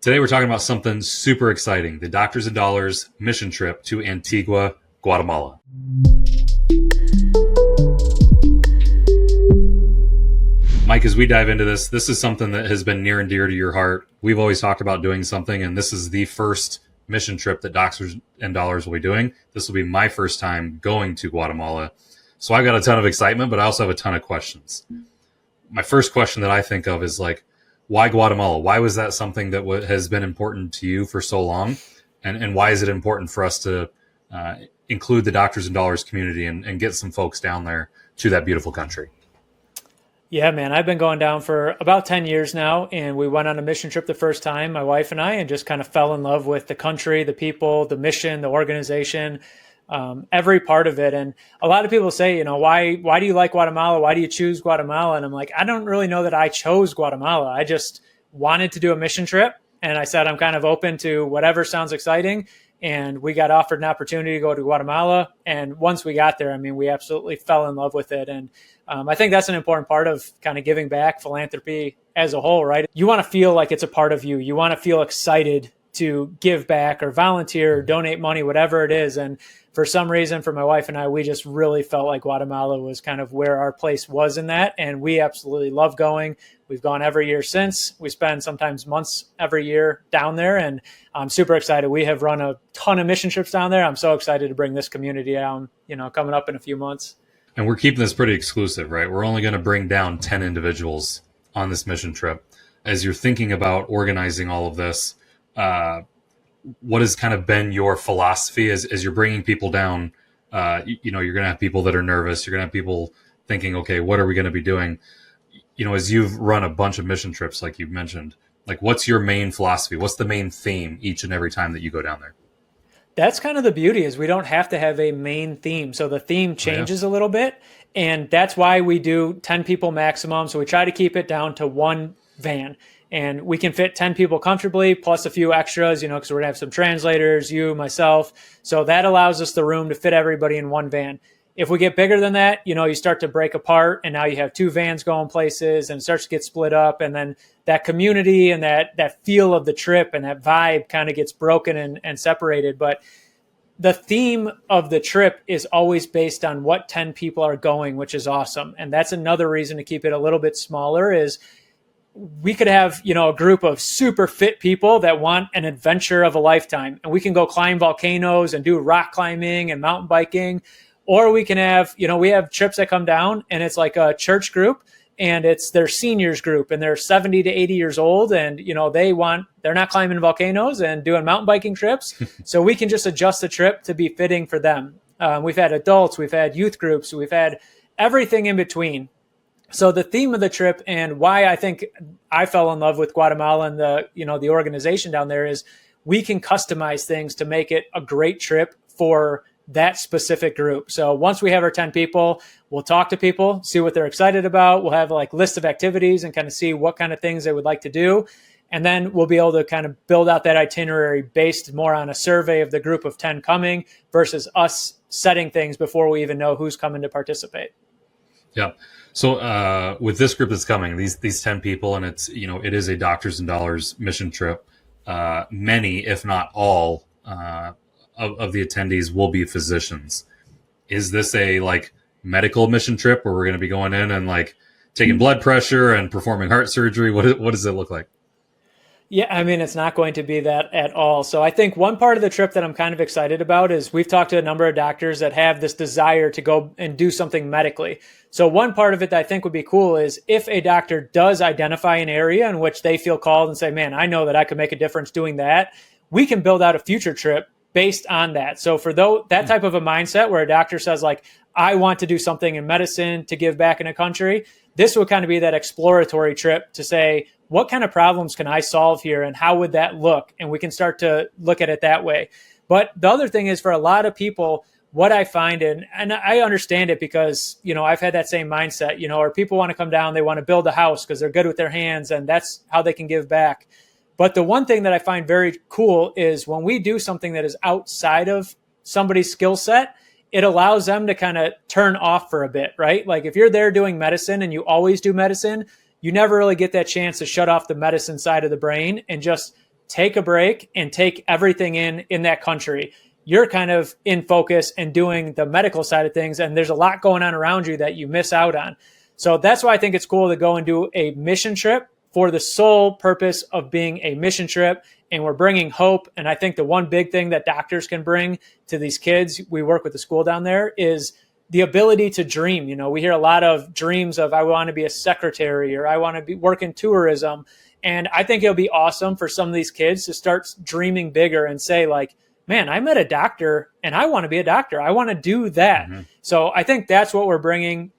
Today we're talking about something super exciting, the Doctors and Dollars mission trip to Antigua, Guatemala. Mike, as we dive into this is something that has been near and dear to your heart. We've always talked about doing something, and this is the first mission trip that Doctors and Dollars will be doing. This will be my first time going to Guatemala. So I've got a ton of excitement, but I also have a ton of questions. My first question that I think of is like, why Guatemala? Why was that something that has been important to you for so long? And why is it important for us to include the Doctors and Dollars community and get some folks down there to that beautiful country? Yeah, man, I've been going down for about 10 years now, and we went on a mission trip the first time, my wife and I, and just kind of fell in love with the country, the people, the mission, the organization, every part of it. And a lot of people say, why do you like Guatemala? Why do you choose Guatemala? And I'm like, I don't really know that I chose Guatemala. I just wanted to do a mission trip. And I said, I'm kind of open to whatever sounds exciting. And we got offered an opportunity to go to Guatemala. And once we got there, we absolutely fell in love with it. And I think that's an important part of kind of giving back, philanthropy as a whole, right? You want to feel like it's a part of you. You want to feel excited to give back or volunteer or donate money, whatever it is. And for some reason, for my wife and I, we just really felt like Guatemala was kind of where our place was in that. And we absolutely love going. We've gone every year since. We spend sometimes months every year down there. And I'm super excited. We have run a ton of mission trips down there. I'm so excited to bring this community down, coming up in a few months. And we're keeping this pretty exclusive, right? We're only going to bring down 10 individuals on this mission trip. As you're thinking about organizing all of this, what has kind of been your philosophy as you're bringing people down? You're going to have people that are nervous. You're going to have people thinking, okay, what are we going to be doing? As you've run a bunch of mission trips, like you've mentioned, like what's your main philosophy? What's the main theme each and every time that you go down there? That's kind of the beauty is we don't have to have a main theme. So the theme changes a little bit. And that's why we do 10 people maximum. So we try to keep it down to one van. And we can fit 10 people comfortably, plus a few extras, because we're going to have some translators, you, myself. So that allows us the room to fit everybody in one van. If we get bigger than that, you start to break apart, and now you have two vans going places, and it starts to get split up. And then that community and that feel of the trip and that vibe kind of gets broken and separated. But the theme of the trip is always based on what 10 people are going, which is awesome. And that's another reason to keep it a little bit smaller is we could have, a group of super fit people that want an adventure of a lifetime, and we can go climb volcanoes and do rock climbing and mountain biking. Or we can have, we have trips that come down and it's like a church group and it's their seniors group and they're 70 to 80 years old. And, they're not climbing volcanoes and doing mountain biking trips. So we can just adjust the trip to be fitting for them. We've had adults, we've had youth groups, we've had everything in between. So the theme of the trip and why I think I fell in love with Guatemala and the organization down there is we can customize things to make it a great trip for that specific group. So once we have our 10 people, we'll talk to people, see what they're excited about. We'll have like list of activities and kind of see what kind of things they would like to do. And then we'll be able to kind of build out that itinerary based more on a survey of the group of 10 coming versus us setting things before we even know who's coming to participate. Yeah. So with this group that's coming, these 10 people, and it's, it is a Doctors and Dollars mission trip. Many, if not all, of the attendees will be physicians. Is this a medical mission trip where we're going to be going in and taking blood pressure and performing heart surgery? What does it look like? Yeah, it's not going to be that at all. So I think one part of the trip that I'm kind of excited about is we've talked to a number of doctors that have this desire to go and do something medically. So one part of it that I think would be cool is if a doctor does identify an area in which they feel called and say, man, I know that I could make a difference doing that, we can build out a future trip based on that. So for that type of a mindset where a doctor says I want to do something in medicine to give back in a country, this would kind of be that exploratory trip to say, what kind of problems can I solve here and how would that look? And we can start to look at it that way. But the other thing is for a lot of people, what I find, and I understand it because, I've had that same mindset, or people want to come down, they want to build a house because they're good with their hands and that's how they can give back. But the one thing that I find very cool is when we do something that is outside of somebody's skill set, it allows them to kind of turn off for a bit, right? Like if you're there doing medicine and you always do medicine, you never really get that chance to shut off the medicine side of the brain and just take a break and take everything in that country. You're kind of in focus and doing the medical side of things, and there's a lot going on around you that you miss out on. So that's why I think it's cool to go and do a mission trip for the sole purpose of being a mission trip. And we're bringing hope. And I think the one big thing that doctors can bring to these kids, we work with the school down there, is the ability to dream. You know, we hear a lot of dreams of, I want to be a secretary, or I want to work in tourism. And I think it'll be awesome for some of these kids to start dreaming bigger and say, like, man, I met a doctor and I want to be a doctor. I want to do that. Mm-hmm. So I think that's what we're bringing,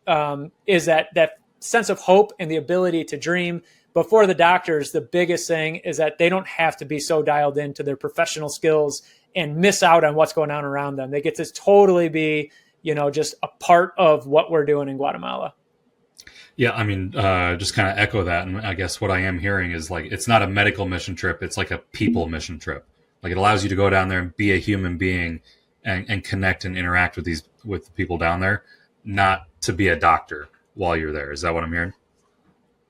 is that sense of hope and the ability to dream. But for the doctors, the biggest thing is that they don't have to be so dialed into their professional skills and miss out on what's going on around them. They get to totally be, you know, just a part of what we're doing in Guatemala. Yeah, I mean, just kind of echo that. And I guess what I am hearing is, like, it's not a medical mission trip. It's like a people mission trip. Like, it allows you to go down there and be a human being and connect and interact with the people down there, not to be a doctor while you're there. Is that what I'm hearing?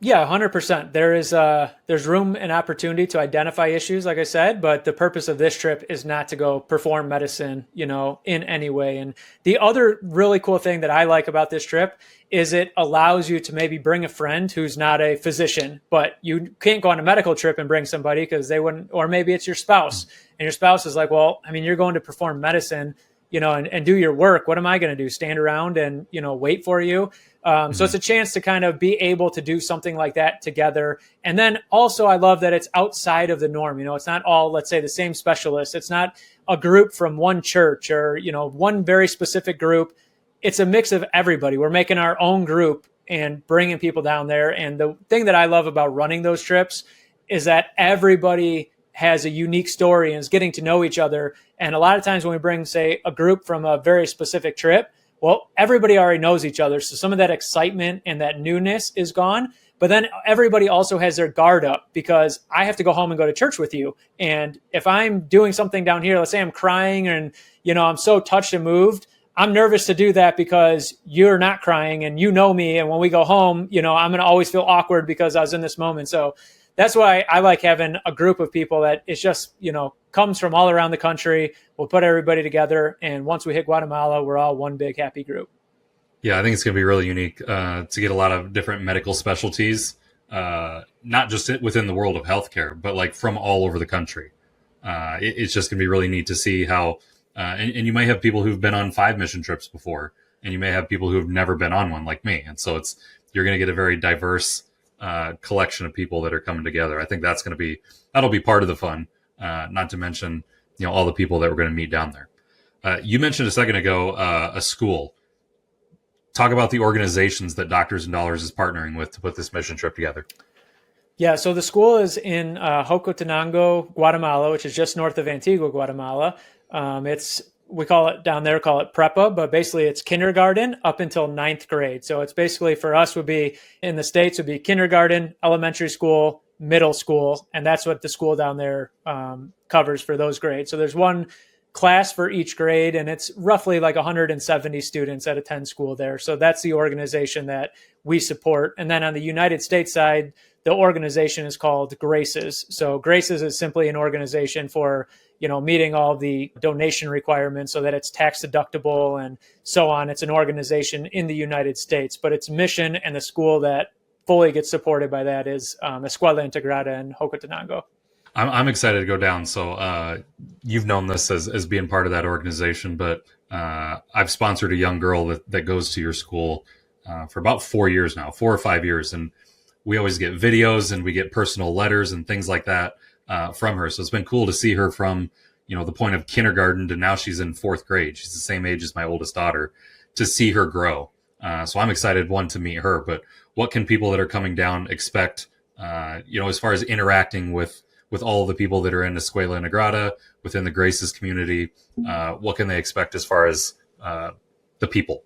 Yeah, 100%. There's room and opportunity to identify issues, like I said, but the purpose of this trip is not to go perform medicine, you know, in any way. And the other really cool thing that I like about this trip is it allows you to maybe bring a friend who's not a physician, but you can't go on a medical trip and bring somebody because they wouldn't, or maybe it's your spouse, and your spouse is like, well, I mean, you're going to perform medicine, you know, and do your work. What am I going to do? Stand around and, you know, wait for you? So it's a chance to kind of be able to do something like that together. And then also, I love that it's outside of the norm. You know, it's not all, let's say, the same specialists. It's not a group from one church or, you know, one very specific group. It's a mix of everybody. We're making our own group and bringing people down there. And the thing that I love about running those trips is that everybody has a unique story and is getting to know each other. And a lot of times when we bring, say, a group from a very specific trip, well, everybody already knows each other. So some of that excitement and that newness is gone. But then everybody also has their guard up because I have to go home and go to church with you. And if I'm doing something down here, let's say I'm crying and, you know, I'm so touched and moved, I'm nervous to do that because you're not crying and you know me. And when we go home, you know, I'm going to always feel awkward because I was in this moment. So that's why I like having a group of people that is just, you know, comes from all around the country. We'll put everybody together. And once we hit Guatemala, we're all one big happy group. Yeah, I think it's going to be really unique to get a lot of different medical specialties, not just within the world of healthcare, but like from all over the country. It's just going to be really neat to see how, and you might have people who've been on 5 mission trips before, and you may have people who've never been on one like me. And so you're going to get a very diverse collection of people that are coming together. I think that'll be part of the fun, not to mention, you know, all the people that we're going to meet down there. You mentioned a second ago a school. Talk about the organizations that Doctors and Dollars is partnering with to put this mission trip together. Yeah, so the school is in Jocotenango, Guatemala, which is just north of Antigua, Guatemala. We call it down there, call it Prepa, but basically it's kindergarten up until 9th grade. So it's basically, for us, would be in the States would be kindergarten, elementary school, middle school, and that's what the school down there covers for those grades. So there's one class for each grade, and it's roughly like 170 students that attend school there. So that's the organization that we support. And then on the United States side, the organization is called Graces. So Graces is simply an organization for, you know, meeting all the donation requirements so that it's tax deductible and so on. It's an organization in the United States, but its mission and the school that fully gets supported by that is Escuela Integrada in Jocotenango. I'm excited to go down. So you've known this as being part of that organization, but I've sponsored a young girl that goes to your school for about 4 years now, 4 or 5 years. And we always get videos and we get personal letters and things like that from her. So it's been cool to see her from, you know, the point of kindergarten to now she's in 4th grade. She's the same age as my oldest daughter, to see her grow. So I'm excited, one, to meet her, but what can people that are coming down expect, you know, as far as interacting with all the people that are in Escuela Integrada, within the Graces community? What can they expect as far as the people?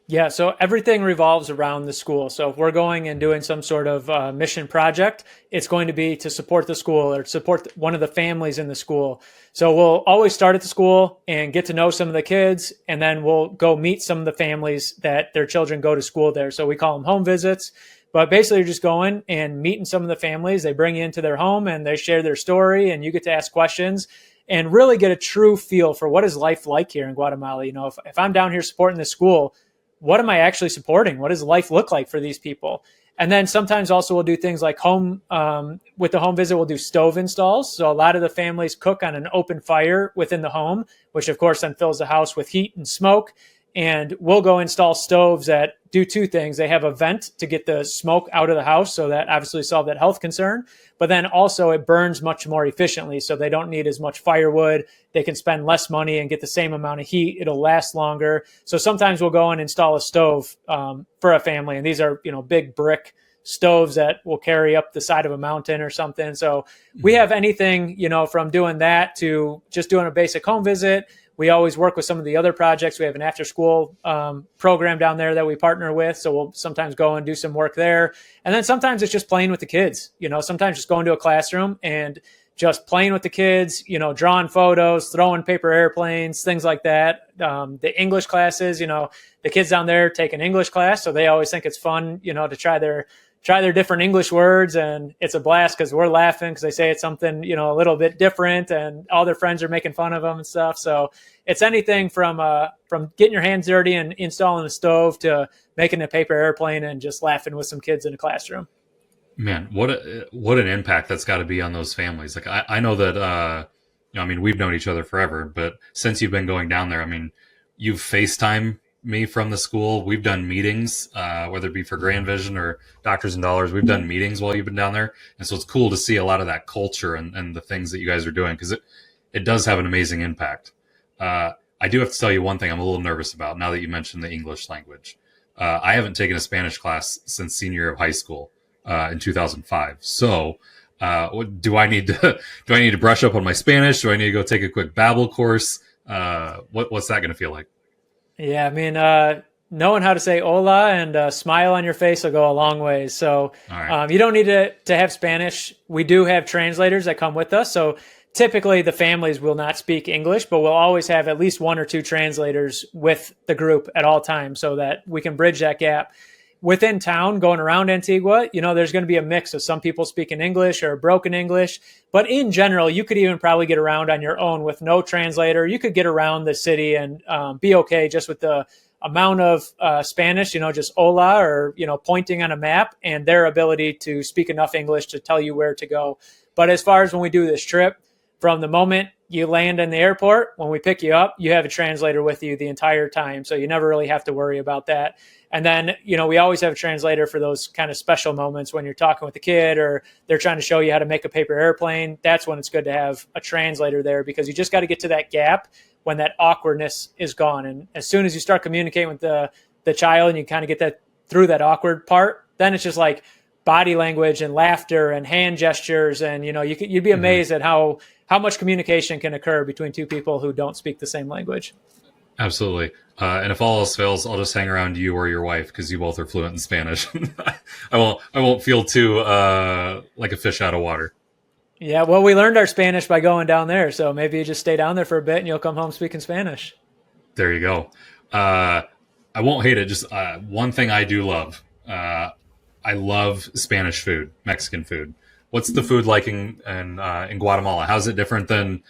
Yeah, so everything revolves around the school. So if we're going and doing some sort of mission project, it's going to be to support the school or support one of the families in the school. So we'll always start at the school and get to know some of the kids, and then we'll go meet some of the families that their children go to school there. So we call them home visits. But basically, you're just going and meeting some of the families. They bring you into their home and they share their story, and you get to ask questions and really get a true feel for what is life like here in Guatemala. If I'm down here supporting this school, what am I actually supporting? What does life look like for these people? And then sometimes also we'll do things like with the home visit, we'll do stove installs. So a lot of the families cook on an open fire within the home, which of course then fills the house with heat and smoke. And we'll go install stoves that do two things. They have a vent to get the smoke out of the house, so that obviously solve that health concern. But then also it burns much more efficiently, so they don't need as much firewood. They can spend less money and get the same amount of heat. It'll last longer. So sometimes we'll go and install a stove for a family, and these are big brick stoves that will carry up the side of a mountain or something. So we have anything from doing that to just doing a basic home visit. We always work with some of the other projects. We have an after-school program down there that we partner with, so we'll sometimes go and do some work there. And then sometimes it's just playing with the kids. Sometimes just going to a classroom and just playing with the kids, drawing photos, throwing paper airplanes, things like that. The English classes, the kids down there take an English class, so they always think it's fun, to try their different English words, and it's a blast because we're laughing because they say it's something, a little bit different, and all their friends are making fun of them and stuff. So it's anything from getting your hands dirty and installing a stove to making a paper airplane and just laughing with some kids in a classroom. Man, what an impact that's got to be on those families. Like I know that, we've known each other forever, but since you've been going down there, you've FaceTime me from the school. We've done meetings, whether it be for Grand Vision or Doctors and Dollars. We've done meetings while you've been down there. And so it's cool to see a lot of that culture and the things that you guys are doing, because it does have an amazing impact. I do have to tell you one thing I'm a little nervous about now that you mentioned the English language. I haven't taken a Spanish class since senior year of high school in 2005. So do I need to brush up on my Spanish? Do I need to go take a quick Babbel course? What's that going to feel like? Yeah, knowing how to say hola and a smile on your face will go a long ways. So right. You don't need to have Spanish. We do have translators that come with us. So typically the families will not speak English, but we'll always have at least one or two translators with the group at all times so that we can bridge that gap. Within town, going around Antigua, there's going to be a mix of some people speaking English or broken English. But in general, you could even probably get around on your own with no translator. You could get around the city and be okay just with the amount of Spanish, just hola or, pointing on a map and their ability to speak enough English to tell you where to go. But as far as when we do this trip, from the moment you land in the airport, when we pick you up, you have a translator with you the entire time. So you never really have to worry about that. And then, we always have a translator for those kind of special moments when you're talking with a kid or they're trying to show you how to make a paper airplane. That's when it's good to have a translator there, because you just got to get to that gap when that awkwardness is gone. And as soon as you start communicating with the child and you kind of get that through that awkward part, then it's just like body language and laughter and hand gestures. And, you'd be amazed at how much communication can occur between two people who don't speak the same language. Absolutely. And if all else fails, I'll just hang around you or your wife because you both are fluent in Spanish. I won't feel too like a fish out of water. Yeah, well, we learned our Spanish by going down there, so maybe you just stay down there for a bit and you'll come home speaking Spanish. There you go. I won't hate it. Just one thing I do love. I love Spanish food, Mexican food. What's the food like in Guatemala? How's it different than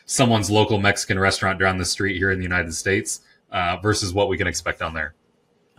someone's local Mexican restaurant down the street here in the United States versus what we can expect down there?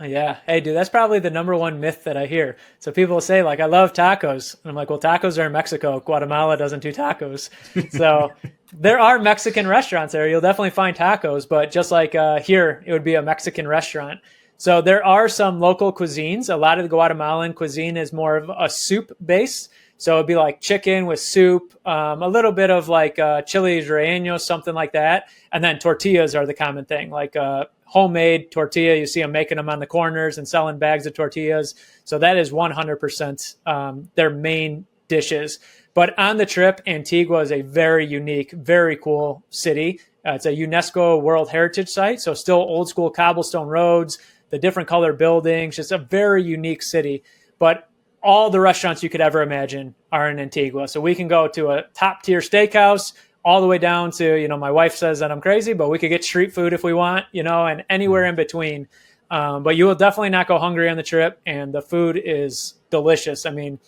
Yeah. Hey, dude, that's probably the number one myth that I hear. So people say, like, I love tacos. And I'm like, well, tacos are in Mexico. Guatemala doesn't do tacos. So there are Mexican restaurants there. You'll definitely find tacos. But just like here, it would be a Mexican restaurant. So there are some local cuisines. A lot of the Guatemalan cuisine is more of a soup base. So it'd be like chicken with soup, a little bit of like chiles rellenos, something like that. And then tortillas are the common thing, like homemade tortilla. You see them making them on the corners and selling bags of tortillas. So that is 100% their main dishes. But on the trip, Antigua is a very unique, very cool city. It's a UNESCO World Heritage Site. So still old school cobblestone roads, the different color buildings, just a very unique city. But all the restaurants you could ever imagine are in Antigua. So we can go to a top tier steakhouse all the way down to, my wife says that I'm crazy, but we could get street food if we want, and anywhere in between. But you will definitely not go hungry on the trip, and the food is delicious. I mean,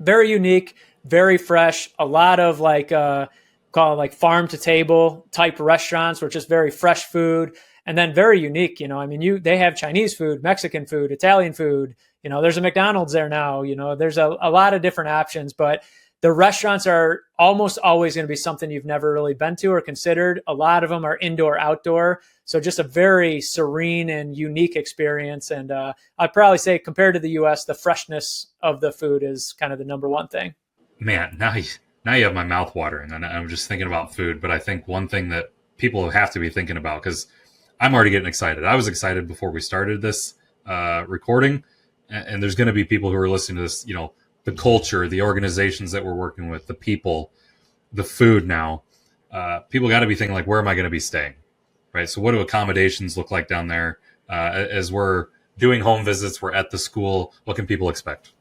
very unique, very fresh. A lot of call it like farm to table type restaurants, where it's just very fresh food, and then very unique. I mean, they have Chinese food, Mexican food, Italian food. There's a McDonald's there now. There's a lot of different options, but the restaurants are almost always going to be something you've never really been to or considered. A lot of them are indoor, outdoor. So just a very serene and unique experience. And I'd probably say compared to the US, the freshness of the food is kind of the number one thing. Man, now you have my mouth watering, and I'm just thinking about food. But I think one thing that people have to be thinking about, because I'm already getting excited. I was excited before we started this recording. And there's going to be people who are listening to this, the culture, the organizations that we're working with, the people, the food now. People got to be thinking, like, where am I going to be staying? Right? So what do accommodations look like down there? As we're doing home visits, we're at the school. What can people expect?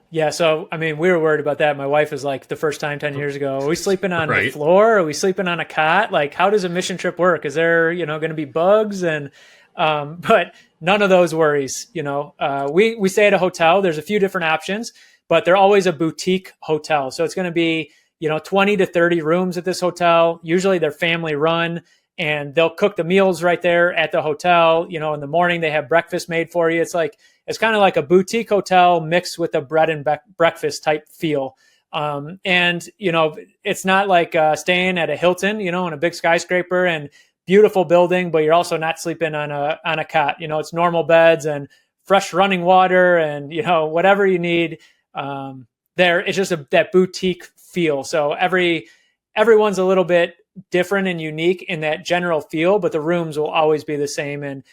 Yeah, so, I mean, we were worried about that. My wife was like, the first time 10 years ago, are we sleeping on the floor? Are we sleeping on a cot? Like, how does a mission trip work? Is there, going to be bugs? And but none of those worries. We stay at a hotel. There's a few different options, but they're always a boutique hotel. So it's going to be, 20 to 30 rooms at this hotel. Usually they're family run, and they'll cook the meals right there at the hotel. In the morning they have breakfast made for you. It's kind of like a boutique hotel mixed with a bread and breakfast type feel. And it's not like staying at a Hilton, in a big skyscraper and beautiful building, but you're also not sleeping on a cot. It's normal beds and fresh running water and, whatever you need there. It's just that boutique feel. So everyone's a little bit different and unique in that general feel, but the rooms will always be the same and,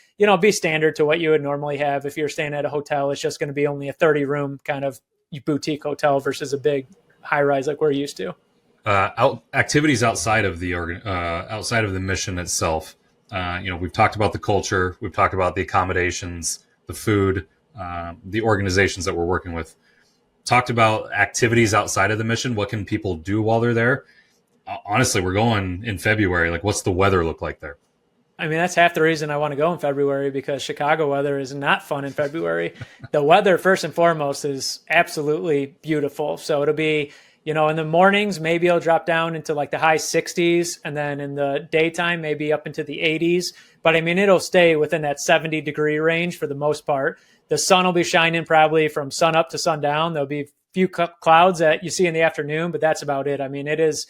be standard to what you would normally have. If you're staying at a hotel, it's just going to be only a 30 room kind of boutique hotel versus a big high rise like we're used to. Activities outside of the mission itself. We've talked about the culture, we've talked about the accommodations, the food, the organizations that we're working with. Talked about activities outside of the mission. What can people do while they're there? Honestly, we're going in February. Like, what's the weather look like there? I mean, that's half the reason I want to go in February, because Chicago weather is not fun in February. The weather, first and foremost, is absolutely beautiful. So it'll be, in the mornings, maybe it'll drop down into like the high 60s. And then in the daytime, maybe up into the 80s. But I mean, it'll stay within that 70-degree range for the most part. The sun will be shining probably from sun up to sundown. There'll be a few clouds that you see in the afternoon, but that's about it. I mean, it is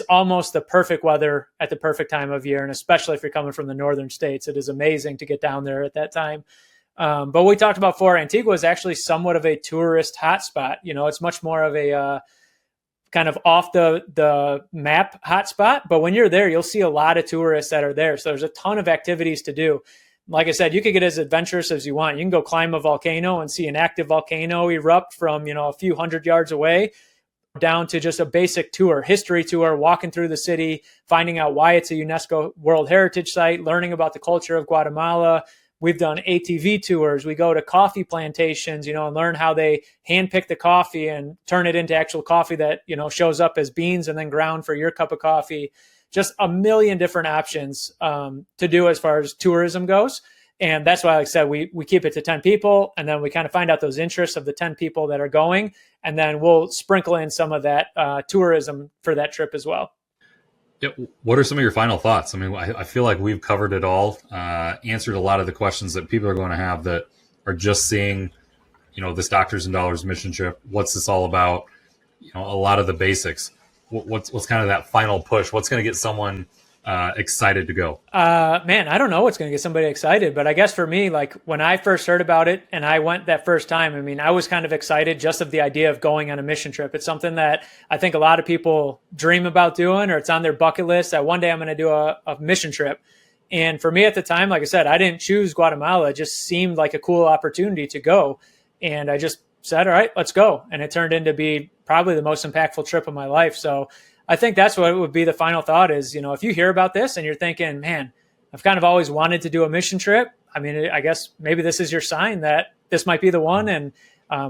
almost the perfect weather at the perfect time of year. And especially if you're coming from the northern states, it is amazing to get down there at that time. But we talked about before, Antigua is actually somewhat of a tourist hotspot. It's much more of a kind of off the map hotspot. But when you're there, you'll see a lot of tourists that are there. So there's a ton of activities to do. Like I said, you could get as adventurous as you want. You can go climb a volcano and see an active volcano erupt from, a few hundred yards away, down to just a basic tour, history tour, walking through the city, finding out why it's a UNESCO World Heritage Site, learning about the culture of Guatemala. We've done ATV tours. We go to coffee plantations, and learn how they handpick the coffee and turn it into actual coffee that, shows up as beans and then ground for your cup of coffee. Just a million different options to do as far as tourism goes. And that's why, like I said, we keep it to 10 people, and then we kind of find out those interests of the 10 people that are going, and then we'll sprinkle in some of that tourism for that trip as well. Yeah. What are some of your final thoughts? I mean, I feel like we've covered it all, answered a lot of the questions that people are going to have that are just seeing, this Doctors and Dollars mission trip. What's this all about? A lot of the basics. What's kind of that final push? What's going to get someone excited to go? Man, I don't know what's going to get somebody excited, but I guess for me, like when I first heard about it and I went that first time, I mean, I was kind of excited just of the idea of going on a mission trip. It's something that I think a lot of people dream about doing, or it's on their bucket list that one day I'm going to do a mission trip. And for me at the time, like I said, I didn't choose Guatemala. It just seemed like a cool opportunity to go. And I just said, all right, let's go. And it turned into be probably the most impactful trip of my life. So I think that's what would be the final thought is, if you hear about this and you're thinking, man, I've kind of always wanted to do a mission trip. I mean, I guess maybe this is your sign that this might be the one. And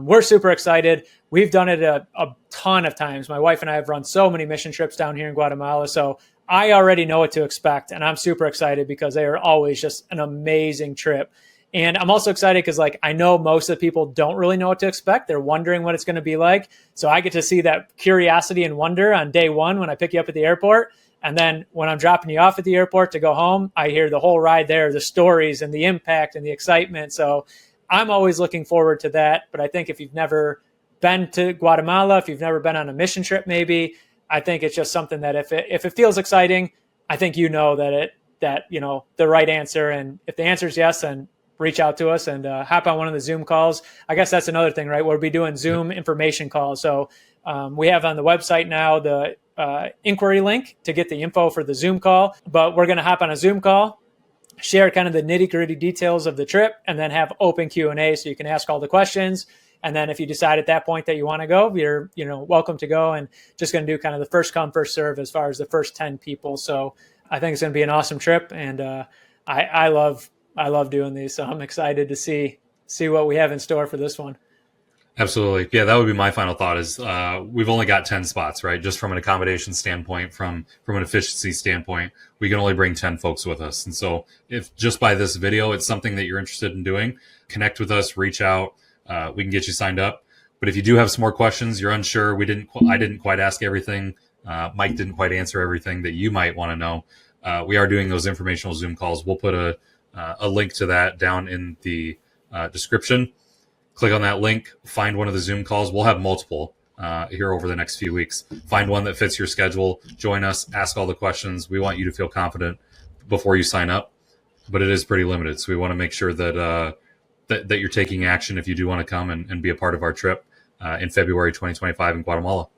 we're super excited. We've done it a ton of times. My wife and I have run so many mission trips down here in Guatemala. So I already know what to expect, and I'm super excited because they are always just an amazing trip. And I'm also excited because like I know most of the people don't really know what to expect. They're wondering what it's going to be like. So I get to see that curiosity and wonder on day one when I pick you up at the airport. And then when I'm dropping you off at the airport to go home, I hear the whole ride there, the stories and the impact and the excitement. So I'm always looking forward to that. But I think if you've never been to Guatemala, if you've never been on a mission trip, maybe, I think it's just something that if it feels exciting, I think you know that the right answer. And if the answer is yes, then reach out to us and hop on one of the Zoom calls. I guess that's another thing, right? We'll be doing Zoom information calls. So we have on the website now the inquiry link to get the info for the Zoom call, but we're going to hop on a Zoom call, share kind of the nitty gritty details of the trip, and then have open Q&A so you can ask all the questions. And then if you decide at that point that you want to go, you're welcome to go, and just going to do kind of the first come, first serve as far as the first 10 people. So I think it's going to be an awesome trip. And I love doing these. So I'm excited to see what we have in store for this one. Absolutely. Yeah, that would be my final thought is we've only got 10 spots, right? Just from an accommodation standpoint, from an efficiency standpoint, we can only bring 10 folks with us. And so if just by this video, it's something that you're interested in doing, connect with us, reach out. We can get you signed up. But if you do have some more questions, you're unsure, I didn't quite ask everything. Mike didn't quite answer everything that you might want to know. We are doing those informational Zoom calls. We'll put a link to that down in the description. Click on that link, find one of the Zoom calls. We'll have multiple here over the next few weeks. Find one that fits your schedule. Join us, ask all the questions. We want you to feel confident before you sign up, but it is pretty limited. So we want to make sure that that you're taking action if you do want to come and be a part of our trip in February 2025 in Guatemala.